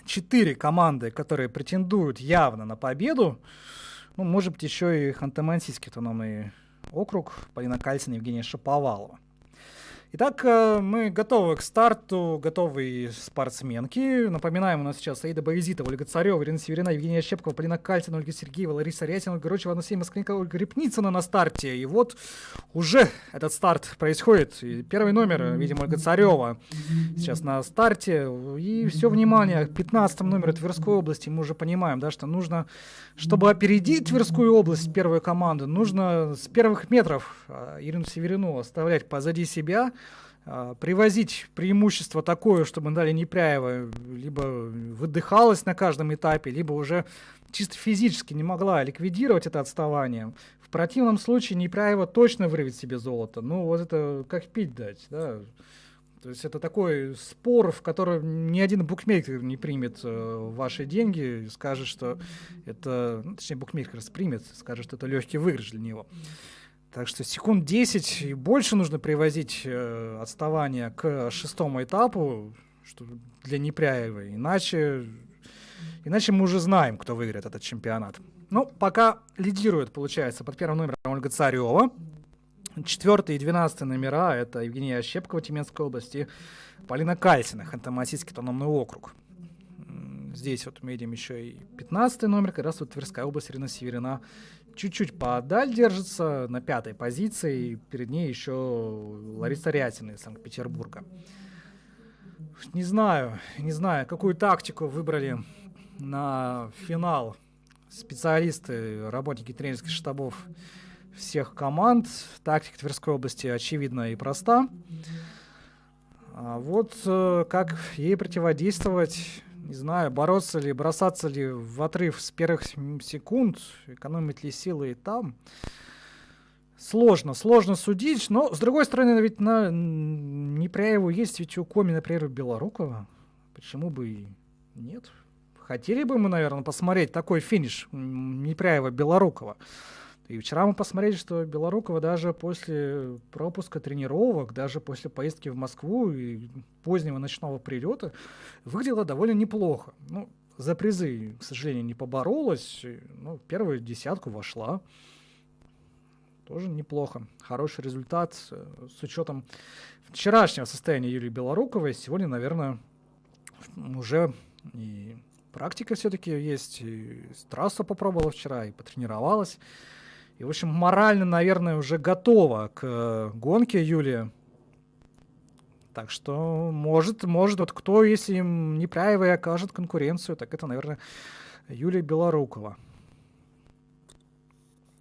4 команды, которые претендуют явно на победу. Ну, может быть, еще и Ханты-Мансийский автономный округ, Полина Кальцина, Евгения Шаповалова. Итак, мы готовы к старту, готовы спортсменки. Напоминаем, у нас сейчас Аида Баязитова, Ольга Царева, Ирина Северина, Евгения Щепкова, Полина Кальцина, Ольга Сергеева, Лариса Рятина, Ольга Рочева, Анастасия Москаленко, Ольга Репницына на старте. И вот уже этот старт происходит. И первый номер, видимо, Ольга Царева сейчас на старте. И все внимание к 15-му номеру Тверской области. Мы уже понимаем, да, что нужно, чтобы опередить Тверскую область, первую команду, нужно с первых метров Ирину Северину оставлять позади себя, привозить преимущество такое, чтобы Наталья Непряева либо выдыхалась на каждом этапе, либо уже чисто физически не могла ликвидировать это отставание. В противном случае Непряева точно вырвет себе золото. Ну, вот это как пить дать, да. То есть это такой спор, в котором ни один букмекер не примет ваши деньги и скажет, что это... Ну, точнее, букмекер примет, скажет, что это легкий выигрыш для него. Так что секунд 10 и больше нужно привозить отставание к 6-му этапу для Непряевой. Иначе мы уже знаем, кто выиграет этот чемпионат. Ну, пока лидирует, получается, под первым номером Ольга Царева. 4 и 12 номера — это Евгения Щепкова, Тюменской области, Полина Кальцина, Ханты-Мансийский автономный округ. Здесь вот мы видим еще и 15 номер, как раз вот Тверская область, Ирина Северина чуть-чуть поодаль держится, на 5-й позиции, и перед ней еще Лариса Рятина из Санкт-Петербурга. Не знаю, какую тактику выбрали на финал специалисты, работники тренерских штабов всех команд. Тактика Тверской области очевидна и проста. А вот как ей противодействовать, не знаю, бороться ли, бросаться ли в отрыв с первых секунд, экономить ли силы и там. Сложно судить, но, с другой стороны, ведь на Непряеву есть ведь у Коми, например, Белорукова. Почему бы и нет? Хотели бы мы, наверное, посмотреть такой финиш Непряева-Белорукова. И вчера мы посмотрели, что Белорукова даже после пропуска тренировок, даже после поездки в Москву и позднего ночного прилета выглядела довольно неплохо. Ну, за призы, к сожалению, не поборолась, но в первую десятку вошла. Тоже неплохо. Хороший результат с учетом вчерашнего состояния Юлии Белоруковой. Сегодня, наверное, уже и практика все-таки есть, и трассу попробовала вчера, и потренировалась. И, в общем, морально, наверное, уже готова к гонке Юлия. Так что, может, вот кто, если им Непряева окажет конкуренцию, так это, наверное, Юлия Белорукова.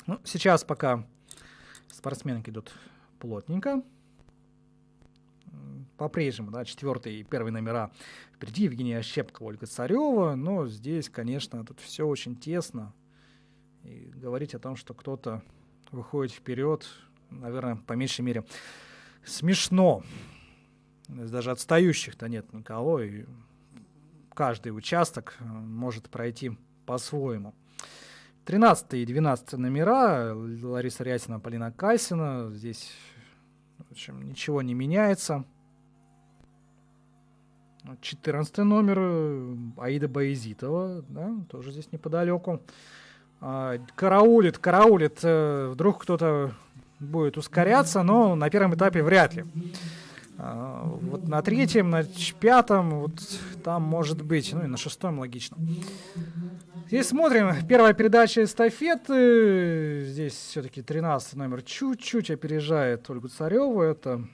Ну, сейчас пока спортсменки идут плотненько. По-прежнему, да, 4 и 1 номера впереди Евгения Щепкова, Ольга Царева. Но здесь, конечно, тут все очень тесно. И говорить о том, что кто-то выходит вперед, наверное, по меньшей мере, смешно. Даже отстающих-то нет никого, и каждый участок может пройти по-своему. 13 и 12 номера Лариса Рятина, Полина Кальцина. Здесь, в общем, ничего не меняется. 14 номер Аида Баязитова, да, тоже здесь неподалеку. Караулит, вдруг кто-то будет ускоряться, но на первом этапе вряд ли. Вот на 3-м, на 5-м, вот там может быть, ну и на 6-м логично. Здесь смотрим, первая передача эстафеты, здесь все-таки 13 номер чуть-чуть опережает Ольгу Цареву, это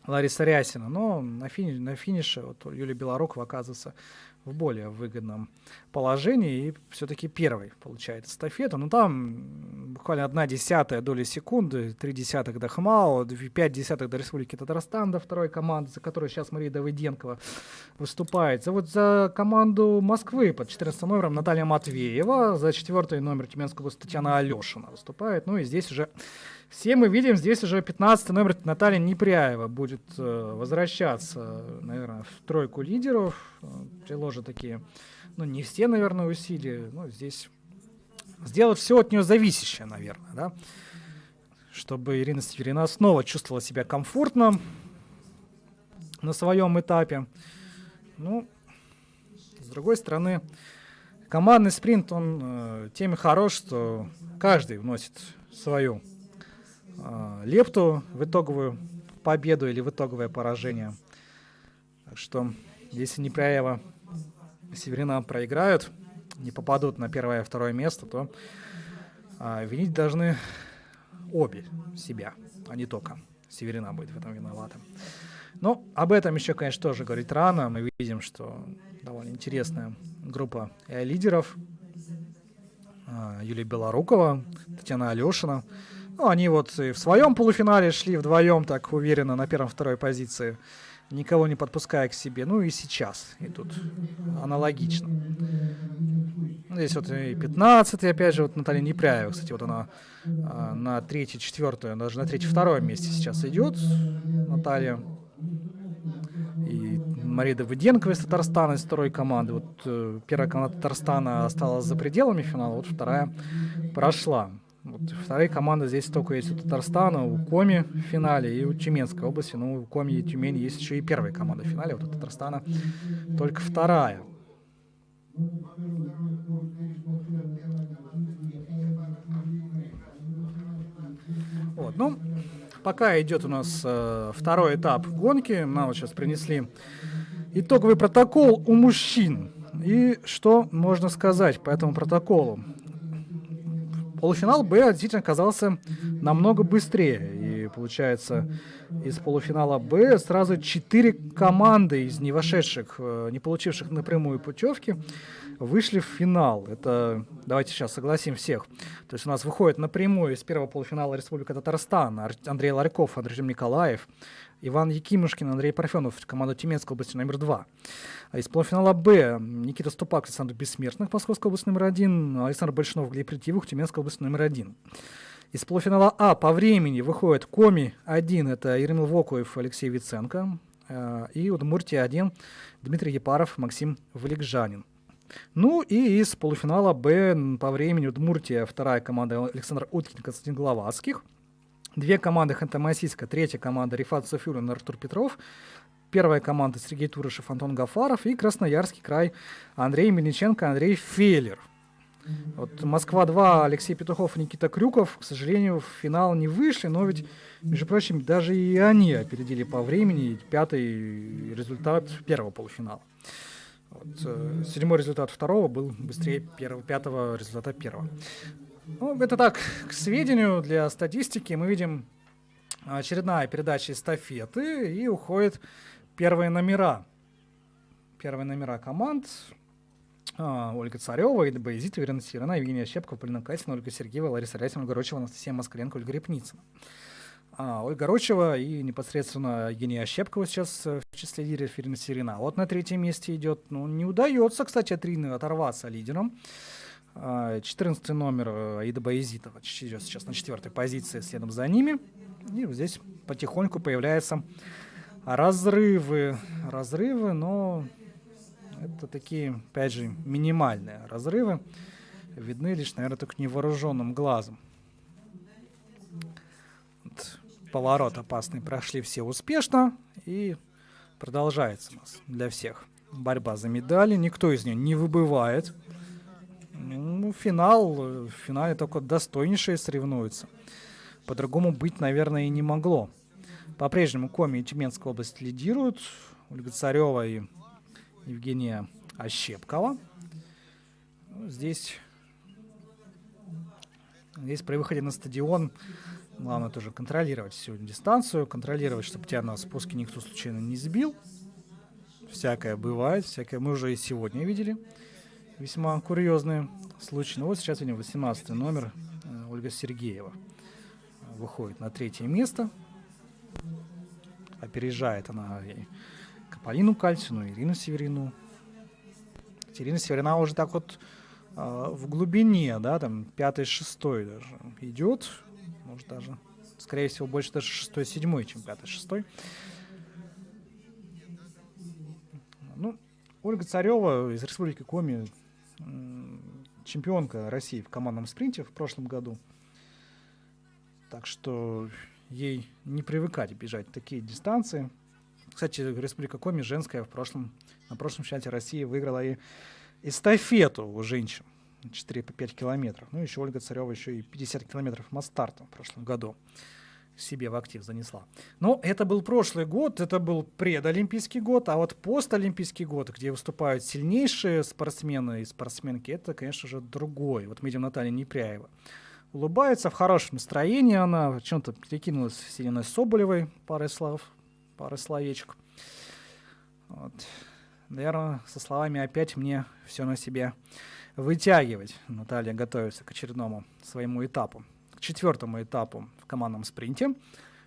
Лариса Рятина, но на финише вот Юлия Белорукова оказывается в более выгодном положении и все-таки первой получает эстафету. Но там буквально 1/10 доли секунды, 0,3 до ХМАО, 0,5 до Республики Татарстан, до второй команды, за которую сейчас Мария Давыденкова выступает. Вот за команду Москвы под 14 номером Наталья Матвеева, за 4 номер Тюменской области Татьяна Алешина выступает. Ну и здесь уже все мы видим, здесь уже 15 номер Наталья Непряева будет возвращаться, наверное, в тройку лидеров. Приложат такие, ну, не все, наверное, усилия, но здесь сделать все от нее зависящее, наверное, да, чтобы Ирина Северина снова чувствовала себя комфортно на своем этапе. Ну, с другой стороны, командный спринт, он тем и хорош, что каждый вносит свою лепту в итоговую победу или в итоговое поражение. Так что, если Непряева и Северина проиграют, не попадут на первое и второе место, то винить должны обе себя, а не только Северина будет в этом виновата. Но об этом еще, конечно, тоже говорить рано. Мы видим, что довольно интересная группа лидеров. Юлия Белорукова, Татьяна Алешина. Ну, они вот и в своем полуфинале шли вдвоем так уверенно на первой-второй позиции, никого не подпуская к себе. Ну и сейчас идут аналогично. Здесь вот и 15-й, опять же, вот Наталья Непряева, кстати, вот она на 3-4, даже на 3-2 месте сейчас идет, Наталья. И Мария Давыденкова из Татарстана, из второй команды. Вот первая команда Татарстана осталась за пределами финала, вот вторая прошла. Вот вторые команды здесь только есть у Татарстана, у Коми в финале и у Тюменской области. Ну, у Коми и Тюмени есть еще и первая команда в финале, вот у Татарстана только вторая. Вот, ну, пока идет у нас второй этап гонки, нам вот сейчас принесли итоговый протокол у мужчин. И что можно сказать по этому протоколу? Полуфинал Б действительно оказался намного быстрее. И получается, из полуфинала Б сразу 4 команды из не вошедших, не получивших напрямую путевки, вышли в финал. Это, давайте сейчас согласим всех. То есть у нас выходит напрямую из первого полуфинала Республика Татарстан Андрей Ларьков, Артем Николаев, Иван Якимушкин, Андрей Парфенов, команда Тюменской области номер 2. А из полуфинала Б Никита Ступак, Александр Бессмертных, Московская область номер 1, Александр Большинов, Глеб Ретивух, Тюменская область номер 1. Из полуфинала А по времени выходит Коми-1, это Еремил Вокуев, Алексей Виценко, и Удмуртия-1, Дмитрий Епаров, Максим Валикжанин. Ну и из полуфинала Б по времени Удмуртия, вторая команда Александр Уткин, Константин Гловацких. Две команды Ханты-Мансийска, третья команда Рифат Софиуллин, Артур Петров. Первая команда Сергей Турышев, Антон Гафаров. И Красноярский край Андрей Мельниченко, Андрей Феллер. Вот Москва-2, Алексей Петухов и Никита Крюков, к сожалению, в финал не вышли, но ведь, между прочим, даже и они опередили по времени пятый результат первого полуфинала. Вот, седьмой результат второго был быстрее пятого результата первого. Ну, это так, к сведению, для статистики. Мы видим очередная передача эстафеты, и уходят первые номера. Первые номера команд. Ольга Царева, Ида Боязитова, Ирина Сирена, Евгения Щепкова, Полина Катина, Ольга Сергеева, Лариса Рясина, Ольга Рочева, Анастасия Москаленко, Ольга Репницына. Ольга Рочева и непосредственно Евгения Щепкова сейчас в числе лидеров, Ирина Сирена. Вот на третьем месте идет, ну, не удается, кстати, от Ирины оторваться лидером. 14 номер Ида Боязитова идет сейчас на 4-й позиции, следом за ними. И вот здесь потихоньку появляются разрывы, но это такие, опять же, минимальные разрывы. Видны лишь, наверное, только невооруженным глазом. Вот, поворот опасный прошли все успешно. И продолжается у нас для всех борьба за медали. Никто из нее не выбывает. Ну, в финале только достойнейшие соревнуются. По-другому быть, наверное, и не могло. По-прежнему Коми и Тюменская область лидируют. Ольга Царева и Евгения Ощепкова. Здесь при выходе на стадион главное тоже контролировать всю дистанцию, контролировать, чтобы тебя на спуске никто случайно не сбил. Всякое бывает, всякое мы уже и сегодня видели. Весьма курьезные случаи. Ну вот сейчас видим 18 номер Ольга Сергеева. Выходит на 3-е место. Опережает она и Полину Кальцину, Ирину Северину. Ирина Северина уже так вот в глубине, да, там 5-й, 6-й даже идет. Может даже, скорее всего, больше даже 6-й, 7-й, чем 5-й, 6-й. Ну, Ольга Царева из Республики Коми, чемпионка России в командном спринте в прошлом году. Так что ей не привыкать бежать такие дистанции. Кстати, Республика Коми женская на прошлом чемпионате России выиграла и эстафету у женщин 4 по 5 километров. Ну, еще Ольга Царева еще и 50 километров масс-старта в прошлом году себе в актив занесла. Но это был прошлый год, это был предолимпийский год, а вот постолимпийский год, где выступают сильнейшие спортсмены и спортсменки, это, конечно же, другой. Вот мы видим Наталью Непряева. Улыбается, в хорошем настроении она, в чем-то перекинулась с Еленой Соболевой парой словечек. Вот. Наверное, со словами «опять мне все на себе вытягивать». Наталья готовится к очередному своему этапу, к 4-му этапу в командном спринте.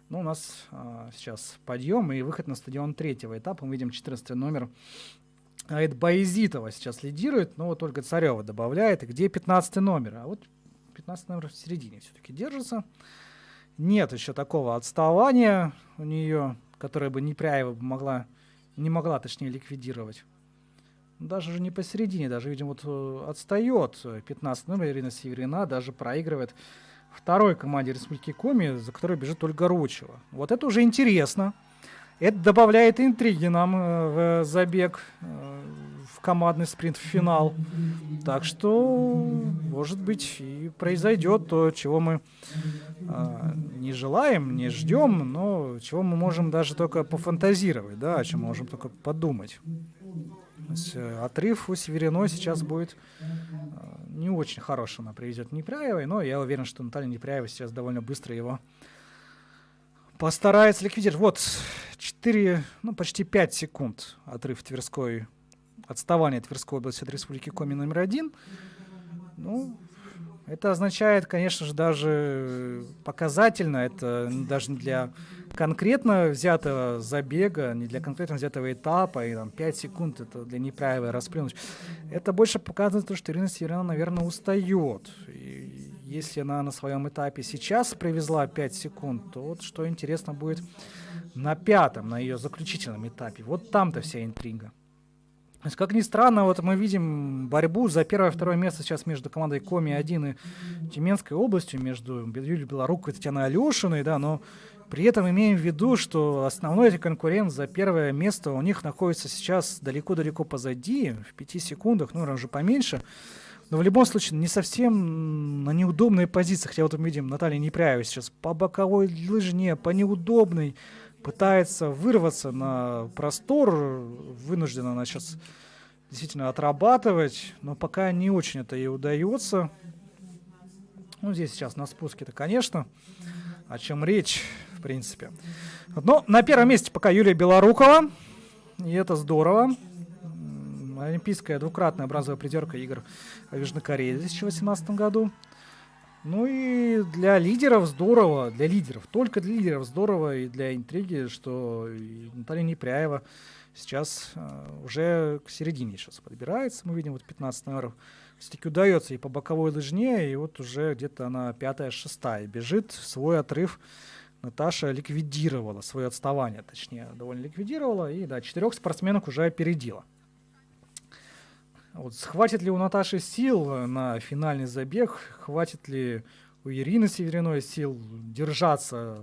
Ну, у нас сейчас подъем и выход на стадион 3-го этапа. Мы видим 14-й номер. Аид Баязитова сейчас лидирует, но вот Ольга Царева добавляет. И где 15-й номер? А вот 15 номер в середине все-таки держится. Нет еще такого отставания у нее, которое бы Непряева не могла ликвидировать. Даже уже не посередине, даже, видимо, вот отстает 15 номер Ирина Северина, даже проигрывает второй команде Республики Коми, за которой бежит Ольга Ручева. Вот это уже интересно. Это добавляет интриги нам в забег, в командный спринт, в финал. Так что, может быть, и произойдет то, чего мы не желаем, не ждем, но чего мы можем даже только пофантазировать, да, о чем мы можем только подумать. То есть, отрыв у Севериной сейчас будет не очень хороший, она привезет Непряевой, но я уверен, что Наталья Непряева сейчас довольно быстро его постарается ликвидировать. Вот 4, почти 5 секунд отрыв Тверской, отставание Тверской области от Республики Коми номер 1. Ну, это означает, конечно же, даже показательно, это даже не для конкретно взятого забега, не для конкретно взятого этапа, и там 5 секунд это для Непряевой расплюнуть. Это больше показывает то, что Ирина Северина, наверное, устает. И если она на своем этапе сейчас привезла 5 секунд, то вот что интересно будет на 5-м, на ее заключительном этапе. Вот там-то вся интрига. То есть, как ни странно, вот мы видим борьбу за первое и второе место сейчас между командой Коми-1 и Тюменской областью, между Юлией Белоруковой и Татьяной Алешиной, да, но при этом имеем в виду, что основной конкурент за первое место у них находится сейчас далеко-далеко позади, в 5 секундах, наверное, уже поменьше. Но в любом случае не совсем на неудобной позиции. Хотя вот мы видим Наталью Непряеву сейчас по боковой лыжне, по неудобной, пытается вырваться на простор, вынуждена она сейчас действительно отрабатывать, но пока не очень это ей удается. Ну, здесь сейчас на спуске-то, конечно, о чем речь, в принципе. Но на первом месте пока Юлия Белорукова, и это здорово. Олимпийская двукратная бронзовая призерка игр в Южной Корее в 2018 году. Ну и для лидеров здорово, только для лидеров здорово и для интриги, что и Наталья Непряева сейчас уже к середине сейчас подбирается. Мы видим, вот 15 номеров все-таки удается и по боковой лыжне, и вот уже где-то она 5-6 бежит. Свой отрыв Наташа ликвидировала, свое отставание, точнее, довольно ликвидировала, и да, 4 спортсменок уже опередила. Вот, хватит ли у Наташи сил на финальный забег, хватит ли у Ирины Севериной сил держаться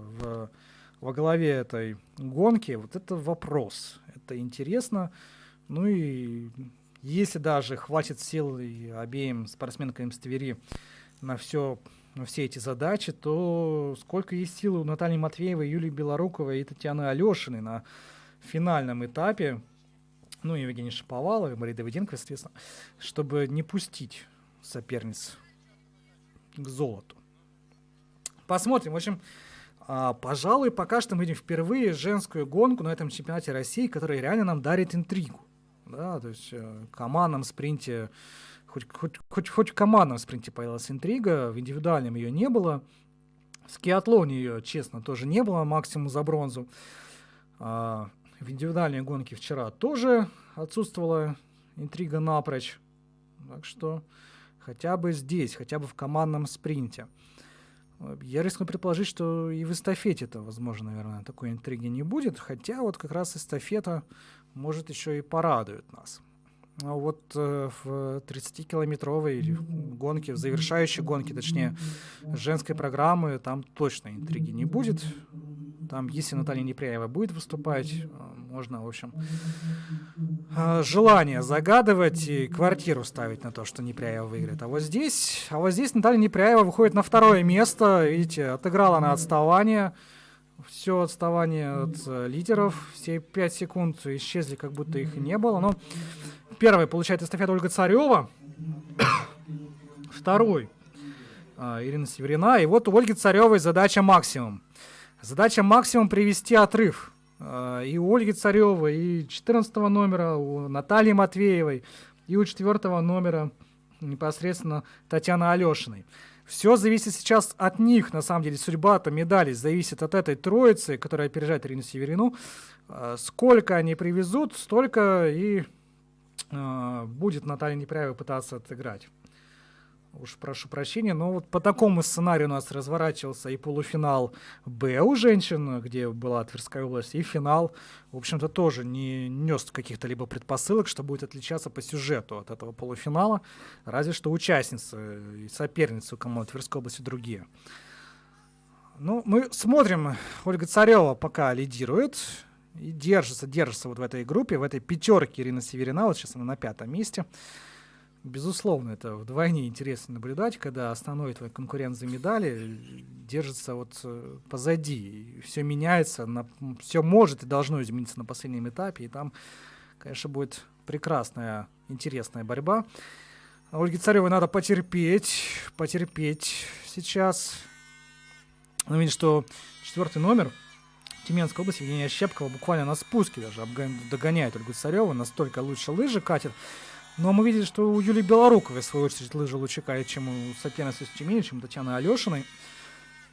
во главе этой гонки, вот это вопрос. Это интересно. Ну и если даже хватит сил и обеим спортсменкам с Твери на все эти задачи, то сколько есть сил у Натальи Матвеевой, Юлии Белоруковой и Татьяны Алешиной на финальном этапе, ну и Евгения Шаповалова, и Марии Давыденко, естественно, чтобы не пустить соперниц к золоту. Посмотрим. В общем, пожалуй, пока что мы видим впервые женскую гонку на этом чемпионате России, которая реально нам дарит интригу. Да, то есть в командном спринте, хоть в командном спринте появилась интрига, в индивидуальном ее не было. В скиатлоне ее, честно, тоже не было, максимум за бронзу. В индивидуальной гонке вчера тоже отсутствовала интрига напрочь. Так что хотя бы здесь, хотя бы в командном спринте. Я рискну предположить, что и в эстафете-то, возможно, наверное, такой интриги не будет. Хотя вот как раз эстафета может еще и порадует нас. А вот в 30-километровой гонке, в завершающей гонке, точнее, женской программы, там точно интриги не будет. Там, если Наталья Непряева будет выступать, можно, в общем, желание загадывать и квартиру ставить на то, что Непряева выиграет. А вот здесь Наталья Непряева выходит на второе место. Видите, отыграла она отставание. Все отставание от лидеров. Все 5 секунд исчезли, как будто их и не было. Но первый получает эстафету Ольга Царева. Второй Ирина Северина. И вот у Ольги Царевой задача максимум. Задача максимум привести отрыв. И у Ольги Царевой, и 14 номера, у Натальи Матвеевой, и у 4 номера непосредственно Татьяны Алешиной. Все зависит сейчас от них, на самом деле. Судьба-то медалей зависит от этой троицы, которая опережает Ирину Северину. Сколько они привезут, столько и будет Наталья Непряева пытаться отыграть. Уж прошу прощения, но вот по такому сценарию у нас разворачивался и полуфинал «Б» у женщин, где была Тверская область, и финал, в общем-то, тоже не нес каких-то либо предпосылок, что будет отличаться по сюжету от этого полуфинала, разве что участницы и соперницы у команды Тверской области другие. Ну, мы смотрим, Ольга Царева пока лидирует и держится вот в этой группе, в этой пятерке Ирина Северина, вот сейчас она на 5-м месте. Безусловно, это вдвойне интересно наблюдать, когда основной твой конкурент за медали держится вот позади. Все меняется, все может и должно измениться на последнем этапе. И там, конечно, будет прекрасная, интересная борьба. Ольге Царевой надо потерпеть сейчас. Ну, видите, что 4 номер Тюменской области, Евгения Щепкова, буквально на спуске даже догоняет Ольгу Цареву, настолько лучше лыжи катит. Но мы видели, что у Юлии Белоруковой, в свою очередь, лыжа лучше катит, чем у соперницы из Тюмени, чем Татьяны Алешиной.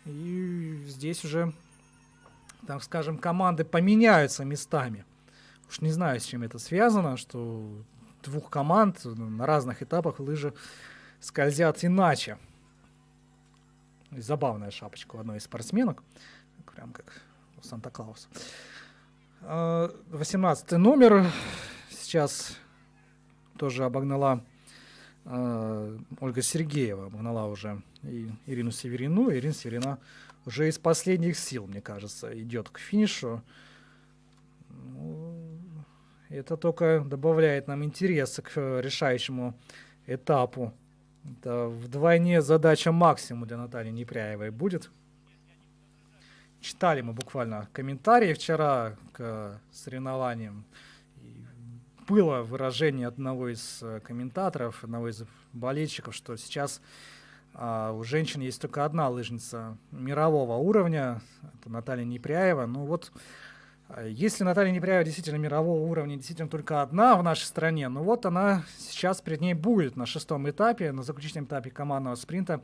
И здесь уже, так скажем, команды поменяются местами. Уж не знаю, с чем это связано, что двух команд на разных этапах лыжи скользят иначе. И забавная шапочка у одной из спортсменок, прям как у Санта-Клауса. 18 номер сейчас тоже обогнала Ольга Сергеева, обогнала уже и Ирину Северину. Ирина Северина уже из последних сил, мне кажется, идет к финишу. Ну, это только добавляет нам интереса к решающему этапу. Это вдвойне задача максимум для Натальи Непряевой будет. Читали мы буквально комментарии вчера к соревнованиям. Было выражение одного из комментаторов, одного из болельщиков, что сейчас у женщин есть только одна лыжница мирового уровня, это Наталья Непряева. Ну вот, если Наталья Непряева действительно мирового уровня, действительно только одна в нашей стране, ну вот она сейчас перед ней будет на 6-м этапе, на заключительном этапе командного спринта,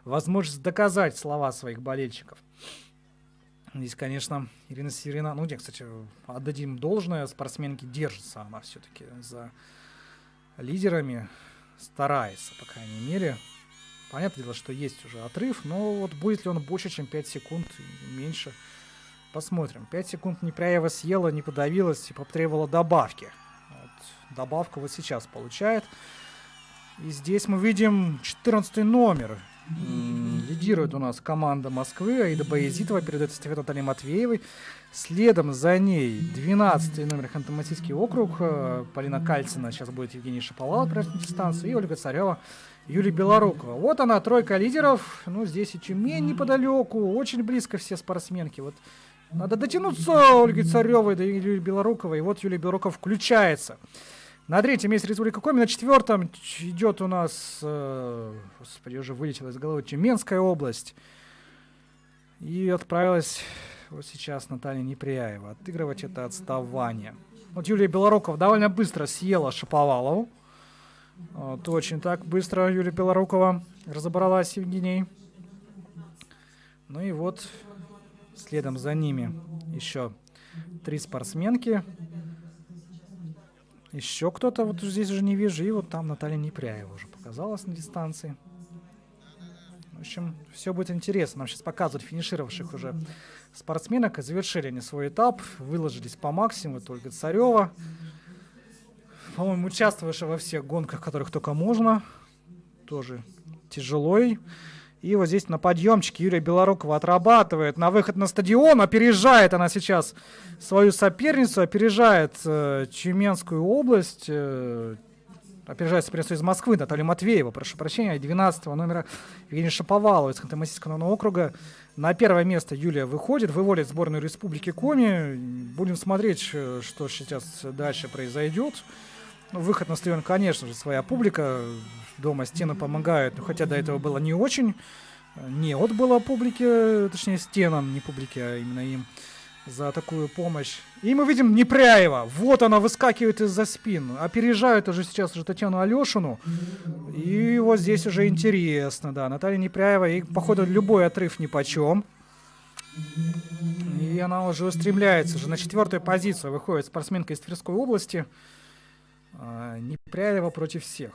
возможность доказать слова своих болельщиков. Здесь, конечно, Ирина Северина, ну, где, кстати, отдадим должное, спортсменке держится она все-таки за лидерами, старается, по крайней мере. Понятное дело, что есть уже отрыв, но вот будет ли он больше, чем 5 секунд, меньше, посмотрим. 5 секунд Непряева съела, не подавилась и потребовала добавки. Вот, добавку вот сейчас получает. И здесь мы видим 14 номер. Лидирует у нас команда Москвы. Аида Баязитова передает эстафету Наталье Матвеевой. Следом за ней 12-й номер Ханты-Мансийский округ. Полина Кальцина, сейчас будет Евгений Шаповалов на дистанции. И Ольга Царева, Юлия Белорукова. Вот она, тройка лидеров. Ну, здесь и Тюмень неподалеку. Очень близко все спортсменки. Вот надо дотянуться Ольги Царевой до Юлии Белоруковой. И вот Юлия Белорукова включается. На 3-м месте Республика Коми, на 4-м идет у нас, господи, уже вылетела из головы, Тюменская область. И отправилась вот сейчас Наталья Непряева отыгрывать это отставание. Вот Юлия Белорукова довольно быстро съела Шаповалову. Вот, очень так быстро Юлия Белорукова разобралась с Евгенией. Ну и вот следом за ними еще 3 спортсменки. Еще кто-то вот здесь уже не вижу. И вот там Наталья Непряева уже показалась на дистанции. В общем, все будет интересно. Нам сейчас показывают финишировавших уже спортсменок. Завершили они свой этап. Выложились по максимуму. Это Ольга Царева. По-моему, участвовавшая во всех гонках, которых только можно. Тоже тяжелой И вот здесь на подъемчике Юлия Белорукова отрабатывает на выход на стадион. Опережает она сейчас свою соперницу, опережает Тюменскую область, опережает соперницу из Москвы, Наталью Матвееву, прошу прощения, 12-го номера Евгения Шаповалова из Ханты-Мансийского округа. На первое место Юлия выходит, выводит сборную Республики Коми. Будем смотреть, что сейчас дальше произойдет. Выход на стадион, конечно же, своя публика. Дома стены помогают, хотя до этого было не очень. Не от было публике, точнее стенам, не публике, а именно им за такую помощь. И мы видим Непряева. Вот она выскакивает из-за спин. Опережает уже сейчас Татьяну Алешину. И вот здесь уже интересно, да. Наталья Непряева, и походу любой отрыв нипочем. И она уже устремляется. Уже на 4-ю позицию выходит спортсменка из Тверской области. Непряева против всех.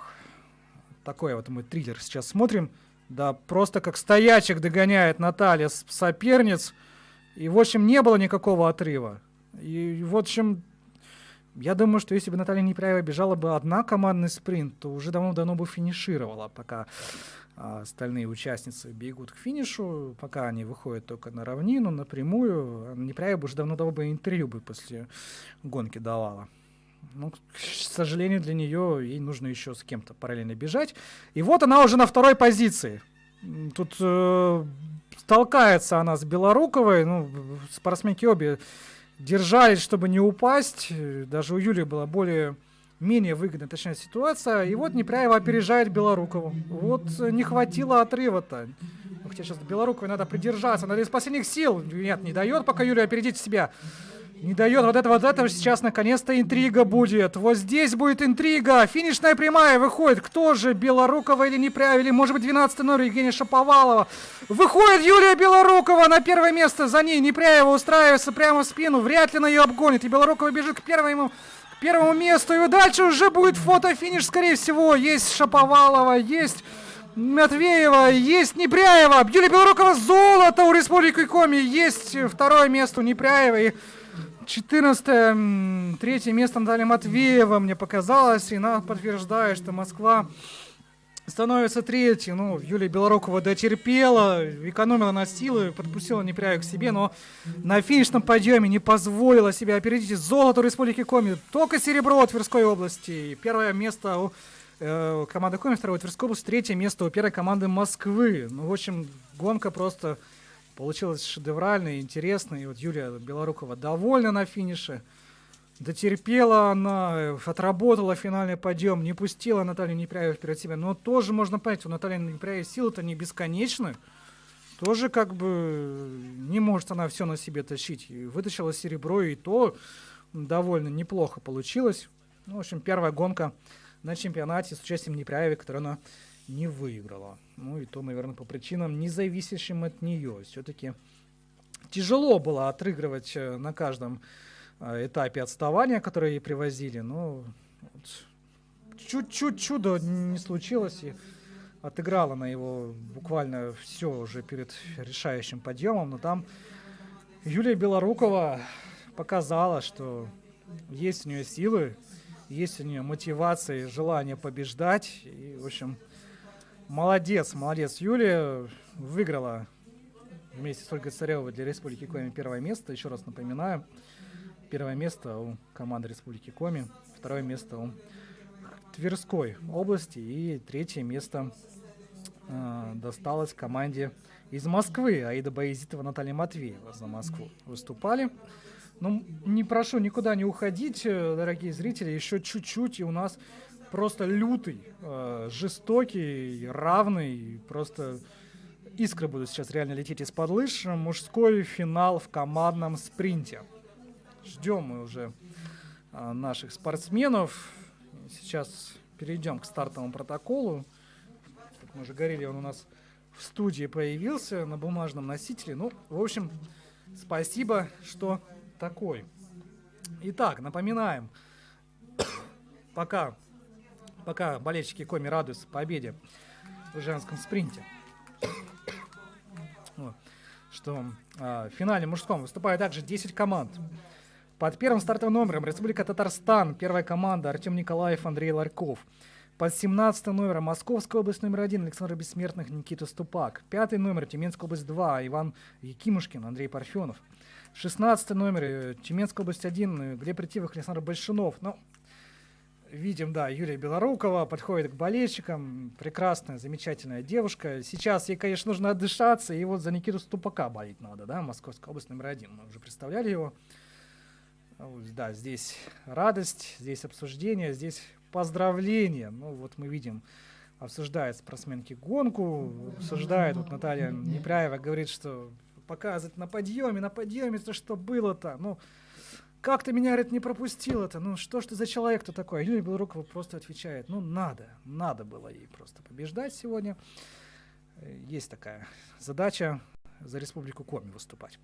Такой вот мы триллер сейчас смотрим. Да, просто как стоячек догоняет Наталья соперниц. И, в общем, не было никакого отрыва. И, в общем, я думаю, что если бы Наталья Непряева бежала бы одна командный спринт, то уже давно бы финишировала, пока остальные участницы бегут к финишу, пока они выходят только на равнину, напрямую. Непряева бы уже давно бы интервью бы после гонки давала. Ну, к сожалению, для нее ей нужно еще с кем-то параллельно бежать. И вот она уже на 2-й позиции. Тут толкается она с Белоруковой. Ну, спортсменки обе держались, чтобы не упасть. Даже у Юлии была менее выгодная, точнее, ситуация. И вот Непряева опережает Белорукову. Вот не хватило отрыва-то. Хотя сейчас Белоруковой надо придержаться. Надо из последних сил. Нет, не дает пока Юлия опередить себя. Не дает вот этого сейчас наконец-то интрига будет. Вот здесь будет интрига. Финишная прямая выходит. Кто же? Белорукова или Непряева? Или может быть 12-й номер Евгения Шаповалова? Выходит Юлия Белорукова на первое место. За ней Непряева устраивается прямо в спину. Вряд ли она ее обгонит. И Белорукова бежит к первому месту. И дальше уже будет фото-финиш, скорее всего. Есть Шаповалова, есть Матвеева, есть Непряева. Юлия Белорукова золото у Республики Коми. Есть 2-е место у Непряевой. 14-е, 3-е место Наталья Матвеева, мне показалось, и она подтверждает, что Москва становится 3-й. Ну, Юлия Белорукова дотерпела, экономила на силы, подпустила Непряеву к себе, но на финишном подъеме не позволила себя опередить. Золото у Республики Коми, только серебро от Тверской области. 1-е место у команды Коми, 2-е у Тверской области, 3-е место у 1-й команды Москвы. Ну, в общем, гонка просто получилась шедевральной, интересной. И вот Юлия Белорукова довольна на финише. Дотерпела она, отработала финальный подъем, не пустила Наталью Непряеву вперед себя. Но тоже можно понять, у Натальи Непряевой силы-то не бесконечны. Тоже как бы не может она все на себе тащить. И вытащила серебро, и то довольно неплохо получилось. Ну, в общем, 1-я гонка на чемпионате с участием Непряевой, которую она не выиграла. Ну и то, наверное, по причинам, не зависящим от нее. Все-таки тяжело было отыгрывать на каждом этапе отставания, которое ей привозили. Но вот чуть-чуть чудо не случилось, и отыграла на его буквально все уже перед решающим подъемом. Но там Юлия Белорукова показала, что есть у нее силы, есть у нее мотивация и желание побеждать. И, в общем, молодец Юлия. Выиграла вместе с Ольгой Царевой для Республики Коми 1-е место. Еще раз напоминаю, 1-е место у команды Республики Коми, 2-е место у Тверской области, и 3-е место досталось команде из Москвы. Аида Баязитова, Наталья Матвеева за Москву выступали. Ну, не прошу никуда не уходить, дорогие зрители, еще чуть-чуть, и у нас просто лютый, жестокий, равный, просто искры будут сейчас реально лететь из-под лыж. Мужской финал в командном спринте. Ждем мы уже наших спортсменов. Сейчас перейдем к стартовому протоколу. Как мы уже говорили, он у нас в студии появился на бумажном носителе. Ну, в общем, спасибо, что такой. Итак, напоминаем, пока болельщики Коми радуются победе в женском спринте, что в финале мужском выступает также 10 команд. Под первым стартовым номером Республика Татарстан, 1-я команда Артем Николаев, Андрей Ларьков. Под 17 номером Московская область номер 1 Александр Бессмертных, Никита Ступак. 5 номер Тюменская область 2 Иван Якимушкин, Андрей Парфенов. 16 номер Тюменская область 1 Глеб Ретивых, Александр Большунов. Ну, видим, да, Юлия Белорукова подходит к болельщикам. Прекрасная, замечательная девушка. Сейчас ей, конечно, нужно отдышаться, и вот за Никиту Ступака болеть надо, да, Московская область номер 1. Мы уже представляли его. Да, здесь радость, здесь обсуждение, здесь поздравления. Ну, вот мы видим, обсуждает спортсменки гонку, обсуждает, вот Наталья Непряева говорит, что показывает на подъеме, это что было-то? Ну, как ты меня, говорит, не пропустил-то? Ну, что ж ты за человек-то такой? Юлия Белорукова просто отвечает, ну, надо было ей просто побеждать сегодня. Есть такая задача за Республику Коми выступать.